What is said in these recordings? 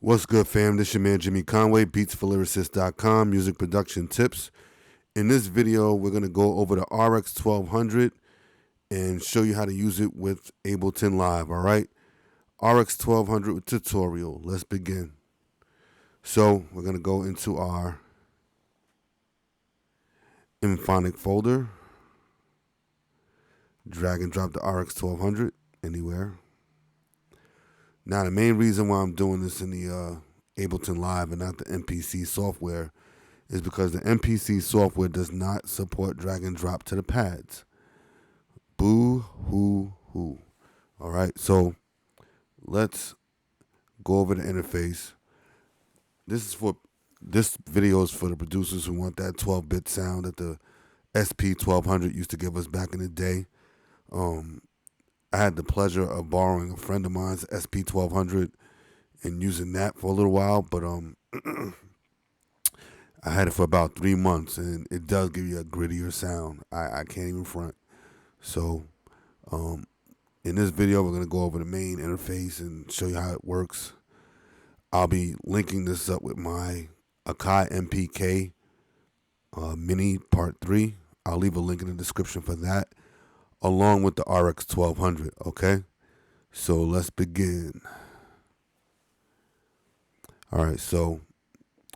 What's good, fam? This your man Jimmy Conway, beatsforlyricist.com, music production tips. In this video, we're going to go over the RX1200 and show you how to use it with Ableton Live, all right? RX1200 tutorial. Let's begin. So we're going to go into our Inphonic folder, drag and drop the RX1200 anywhere. Now, the main reason why I'm doing this in the Ableton Live and not the MPC software is because the MPC software does not support drag and drop to the pads. Boo hoo hoo. All right, so let's go over the interface. This video is for the producers who want that 12-bit sound that the SP1200 used to give us back in the day. I had the pleasure of borrowing a friend of mine's SP1200 and using that for a little while, but I had it for about 3 months, and it does give you a grittier sound. I can't even front. So in this video, we're going to go over the main interface and show you how it works. I'll be linking this up with my Akai MPK Mini Part 3. I'll leave a link in the description for that, along with the RX1200, okay? So let's begin. All right, so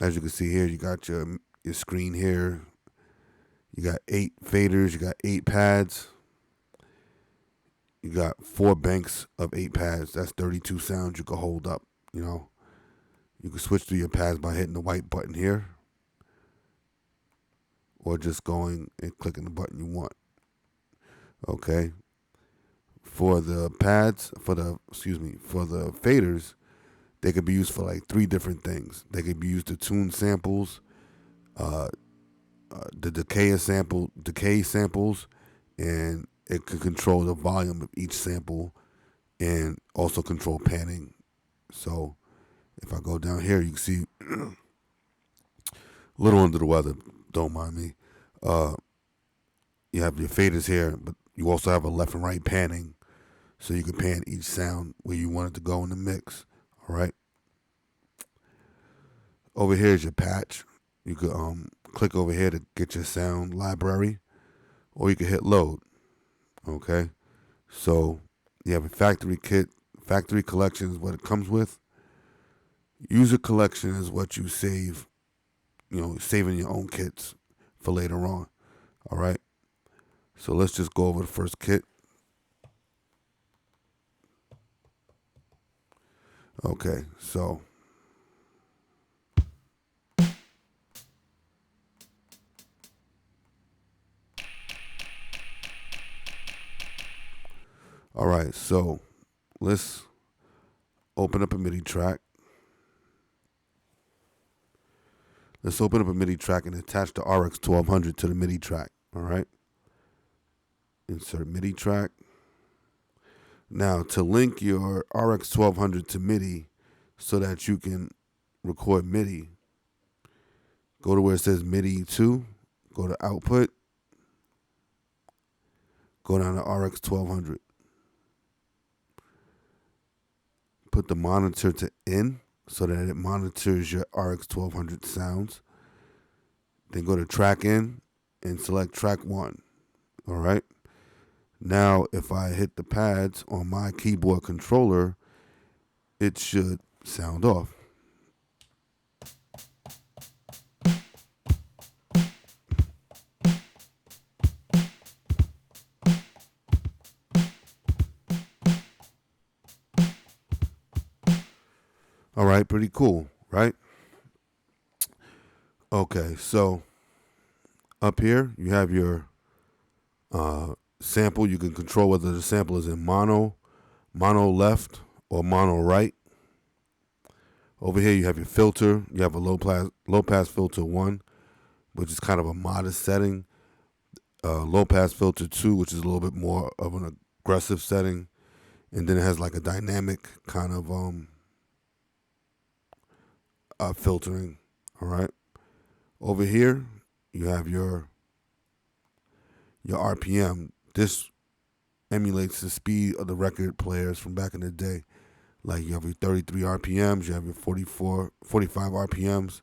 as you can see here, you got your screen here. You got 8 faders, you got 8 pads. You got 4 banks of 8 pads. That's 32 sounds you can hold up, you know. You can switch through your pads by hitting the white button here, or just going and clicking the button you want. Okay. For the pads, for the faders, they could be used for like 3 different things. They could be used to tune samples, the decay samples, and it could control the volume of each sample and also control panning. So if I go down here, you can see a little under the weather, don't mind me. You have your faders here, but you also have a left and right panning, so you can pan each sound where you want it to go in the mix. All right. Over here is your patch. You could click over here to get your sound library, or you can hit load. Okay. So you have a factory kit. Factory collection is what it comes with. User collection is what you save, saving your own kits for later on. All right. So let's just go over the first kit. Okay, so all right, so let's open up a MIDI track. Let's open up a MIDI track and attach the RX1200 to the MIDI track. All right. Insert MIDI track. Now, to link your RX1200 to MIDI so that you can record MIDI, go to where it says MIDI 2, go to output, go down to RX1200. Put the monitor to in so that it monitors your RX1200 sounds. Then go to track in and select track 1. All right. Now, if I hit the pads on my keyboard controller, it should sound off. All right, pretty cool, right? Okay, so up here you have your sample. You can control whether the sample is in mono left, or mono right. Over here you have your filter. You have a low pass filter 1, which is kind of a modest setting. Low pass filter 2, which is a little bit more of an aggressive setting, and then it has like a dynamic kind of filtering. All right. Over here you have your RPM. This emulates the speed of the record players from back in the day. Like you have your 33 RPMs, you have your 45 RPMs.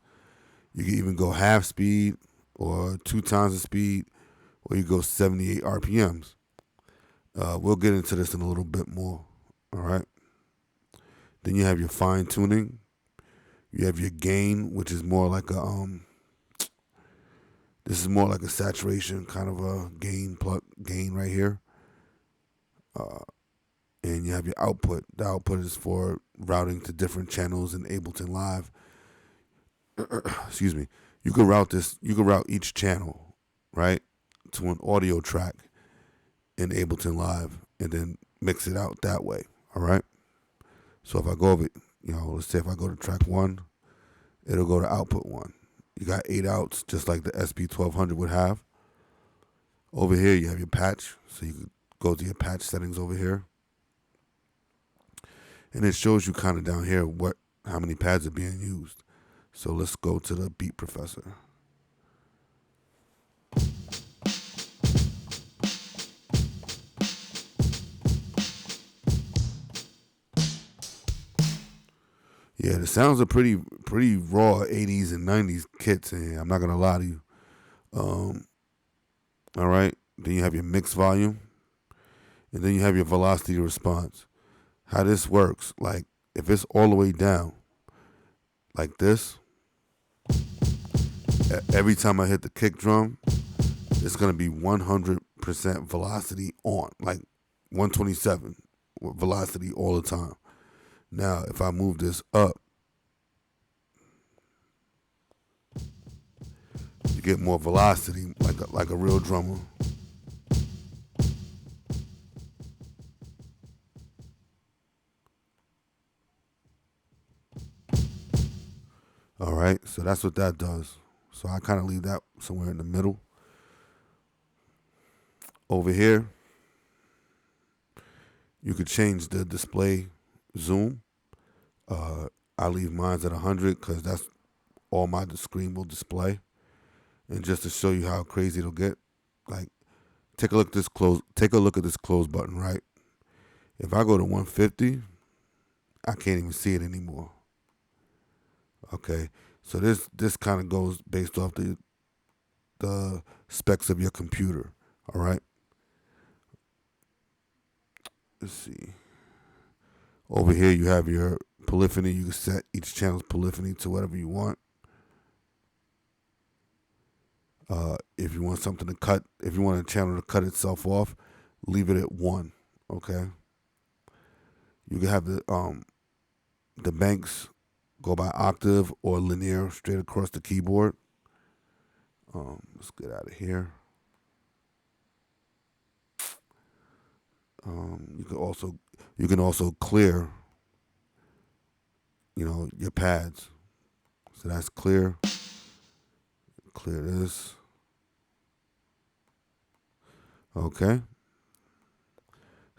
You can even go half speed or 2 times the speed, or you go 78 RPMs. We'll get into this in a little bit more. All right. Then you have your fine tuning. You have your gain, which is more like a This is more like a saturation kind of a gain right here. And you have your output. The output is for routing to different channels in Ableton Live. Excuse me. You can route this. You can route each channel, right, to an audio track in Ableton Live, and then mix it out that way. All right. So if I go over, let's say if I go to track 1, it'll go to output 1. You got 8 outs, just like the SP1200 would have. Over here, you have your patch, so you can go to your patch settings over here, and it shows you kind of down here how many pads are being used. So let's go to the Beat Professor. Yeah, the sounds are pretty raw 80s and 90s kits in here. I'm not gonna lie to you. All right. Then you have your mix volume, and then you have your velocity response. How this works, like if it's all the way down, like this, every time I hit the kick drum, it's gonna be 100% velocity on, like 127 velocity all the time. Now, if I move this up, you get more velocity, like a real drummer. All right, so that's what that does. So I kind of leave that somewhere in the middle. Over here, you could change the display zoom. I leave mine at 100 because that's all my screen will display. And just to show you how crazy it'll get, like take a look at this close button, right? If I go to 150, I can't even see it anymore. Okay, so this kind of goes based off the specs of your computer. All right. Let's see. Over here you have your polyphony. You can set each channel's polyphony to whatever you want. If you want something to cut, if you want a channel to cut itself off, leave it at 1. Okay. You can have the banks go by octave or linear straight across the keyboard. Let's get out of here. You can also clear, your pads. So that's clear. Clear this. Okay.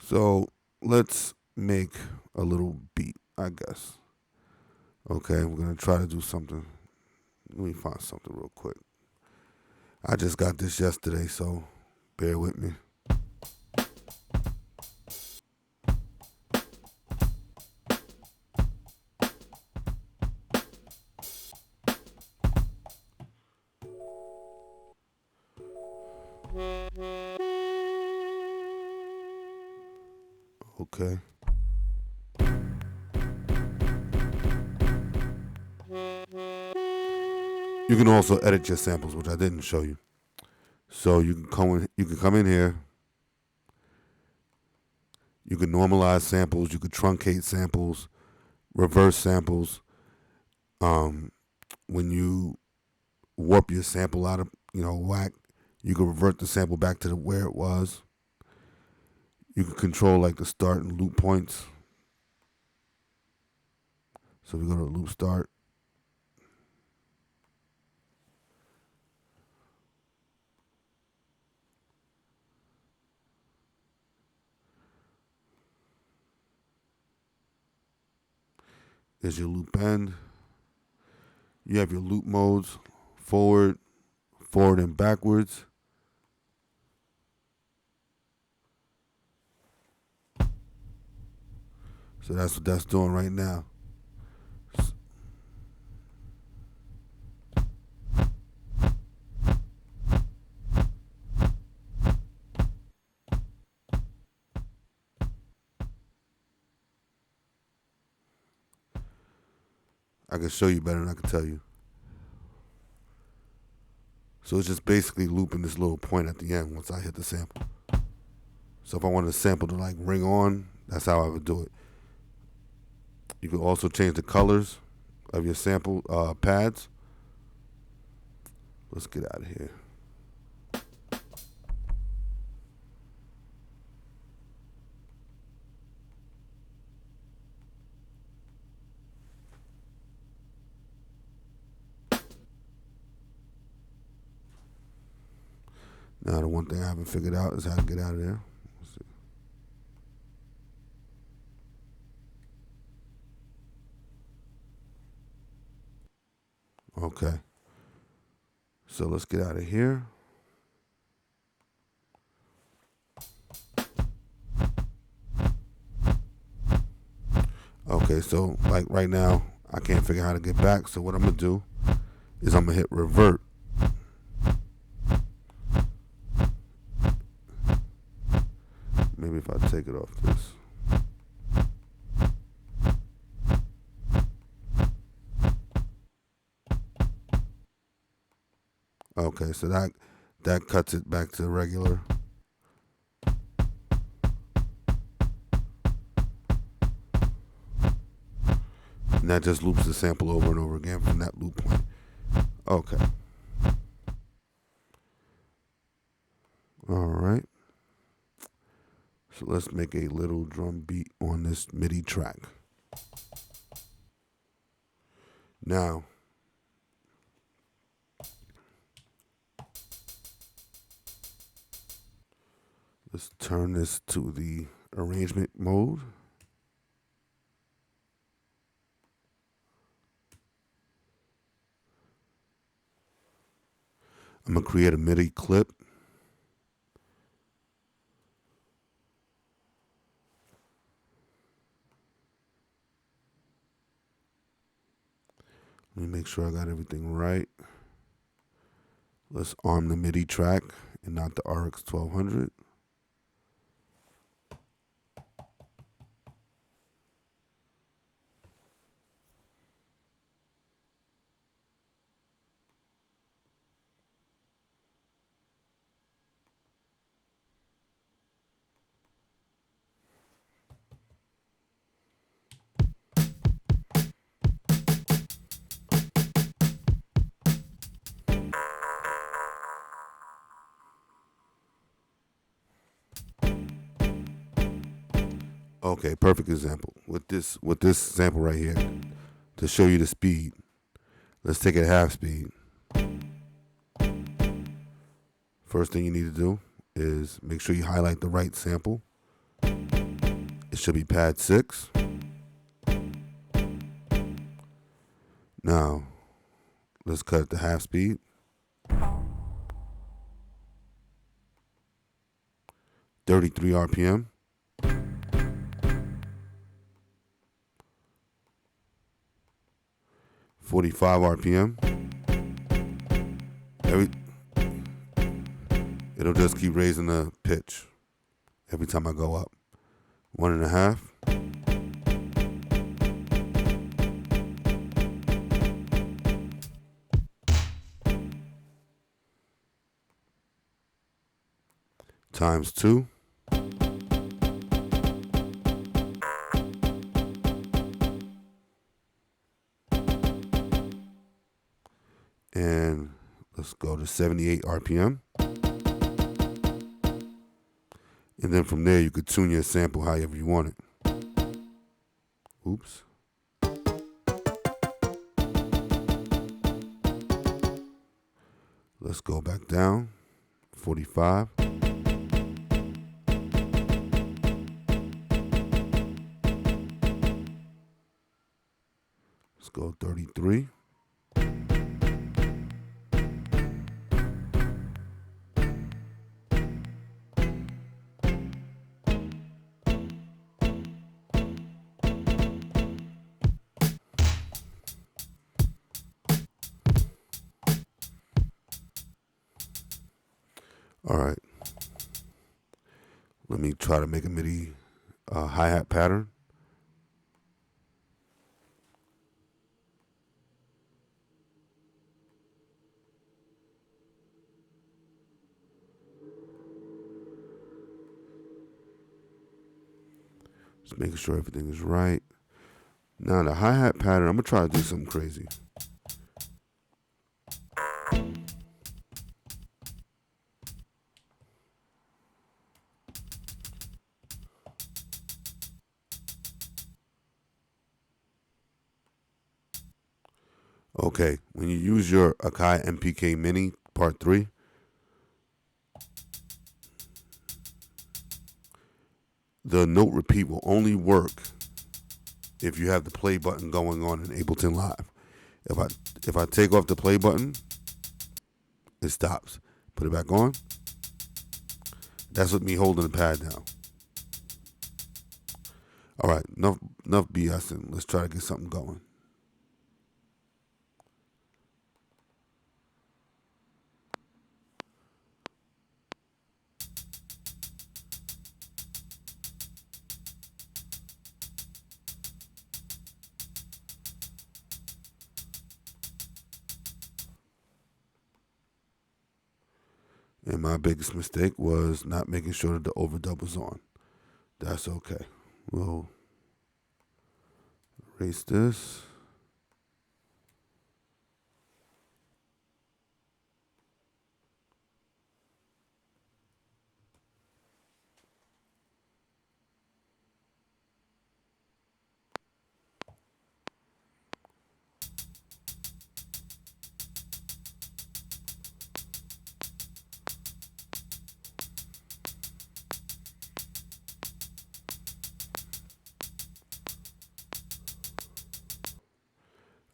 So let's make a little beat, I guess. Okay, we're gonna try to do something. Let me find something real quick. I just got this yesterday, so bear with me. Okay. You can also edit your samples, which I didn't show you. So you can come in here. You can normalize samples. You can truncate samples, reverse samples. When you warp your sample out of whack, you can revert the sample back to where it was. You can control like the start and loop points. So we go to loop start. There's your loop end. You have your loop modes, forward and backwards. So that's what that's doing right now. I can show you better than I can tell you. So it's just basically looping this little point at the end once I hit the sample. So if I wanted the sample to like ring on, that's how I would do it. You can also change the colors of your sample pads. Let's get out of here. Now the one thing I haven't figured out is how to get out of there. Let's see. Okay. So let's get out of here. Okay, so like right now, I can't figure out how to get back. So what I'm gonna do is I'm gonna hit revert. Maybe if I take it off this. Okay, so that cuts it back to regular. And that just loops the sample over and over again from that loop point. Okay. All right. So let's make a little drum beat on this MIDI track. Now, let's turn this to the arrangement mode. I'm going to create a MIDI clip. Let me make sure I got everything right. Let's arm the MIDI track and not the RX1200. Okay, perfect example. With this sample right here, to show you the speed, let's take it at half speed. First thing you need to do is make sure you highlight the right sample. It should be pad 6. Now, let's cut it to half speed. 33 RPM. .45 RPM. It'll just keep raising the pitch every time I go up. 1.5. Times 2. And let's go to 78 RPM. And then from there, you could tune your sample however you want it. Oops. Let's go back down. 45. Let's go 33. All right. Let me try to make a MIDI hi-hat pattern. Just making sure everything is right. Now the hi-hat pattern, I'm gonna try to do something crazy. Okay, when you use your Akai MPK Mini Part 3, the note repeat will only work if you have the play button going on in Ableton Live. If I take off the play button, it stops. Put it back on. That's with me holding the pad down. All right, enough BSing. Let's try to get something going. And my biggest mistake was not making sure that the overdub was on. That's okay. We'll erase this.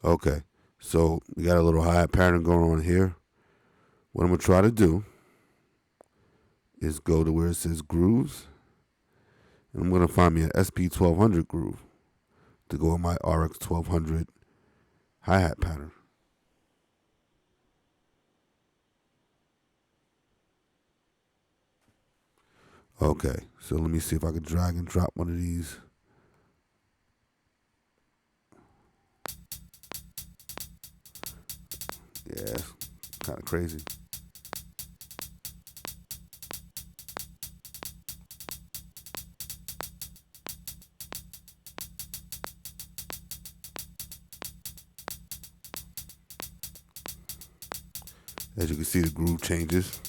Okay, so we got a little hi-hat pattern going on here. What I'm going to try to do is go to where it says grooves. And I'm going to find me an SP1200 groove to go on my RX1200 hi-hat pattern. Okay, so let me see if I can drag and drop one of these. Yeah, it's kind of crazy. As you can see, the groove changes.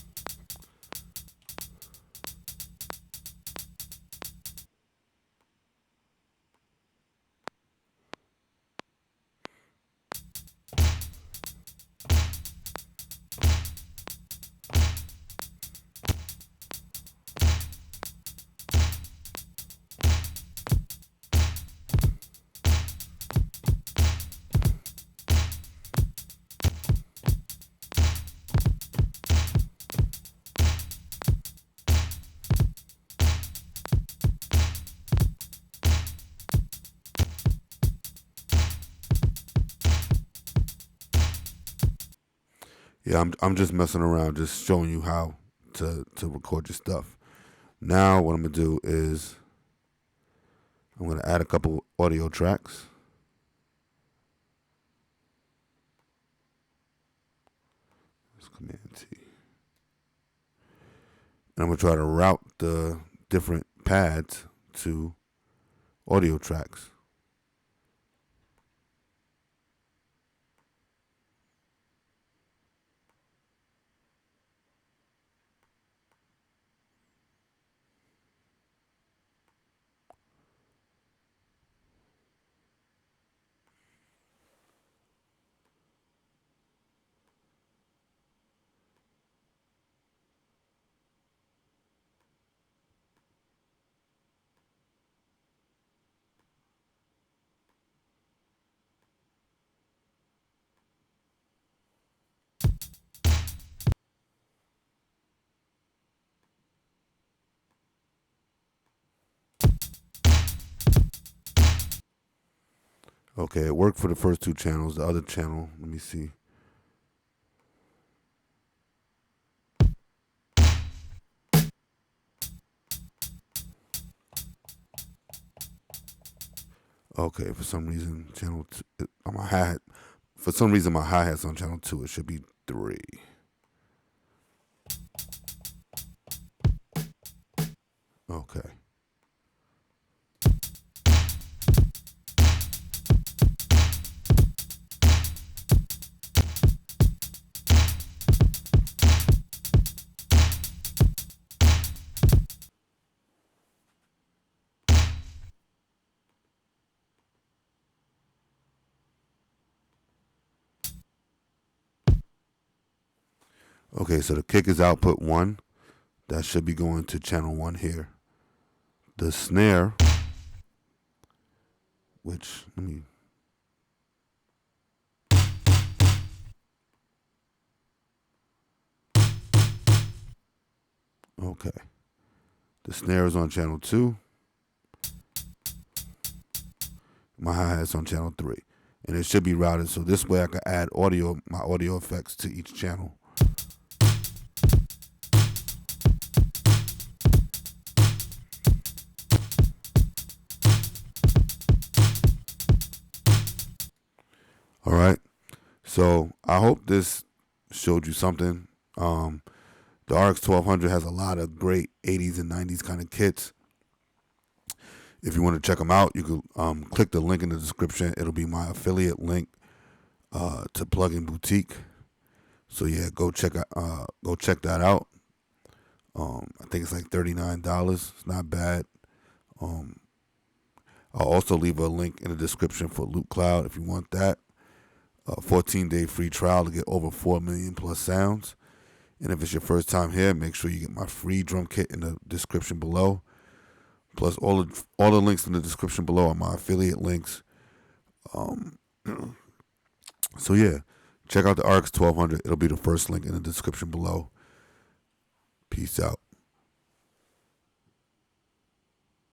Yeah, I'm just messing around, just showing you how to record your stuff. Now what I'm gonna do is I'm gonna add a couple audio tracks. Let's Command T. And I'm gonna try to route the different pads to audio tracks. Okay, it worked for the first two channels. The other channel, let me see. Okay, for some reason, channel two, my hi-hat. For some reason, my hi-hat's on channel 2. It should be 3. Okay. Okay, so the kick is output 1. That should be going to channel 1 here. The snare, which, let me, okay. The snare is on channel 2. My hi-hat's on channel 3. And it should be routed so this way I can add my audio effects to each channel. All right. So I hope this showed you something. The RX1200 has a lot of great 80s and 90s kind of kits. If you want to check them out, you can click the link in the description. It'll be my affiliate link to Plugin Boutique. So yeah, go check that out. I think it's like $39. It's not bad. I'll also leave a link in the description for Loop Cloud if you want that. 14-day free trial to get over 4 million plus sounds. And if it's your first time here, make sure you get my free drum kit in the description below. Plus, all the links in the description below are my affiliate links. So yeah, check out the RX1200. It'll be the first link in the description below. Peace out.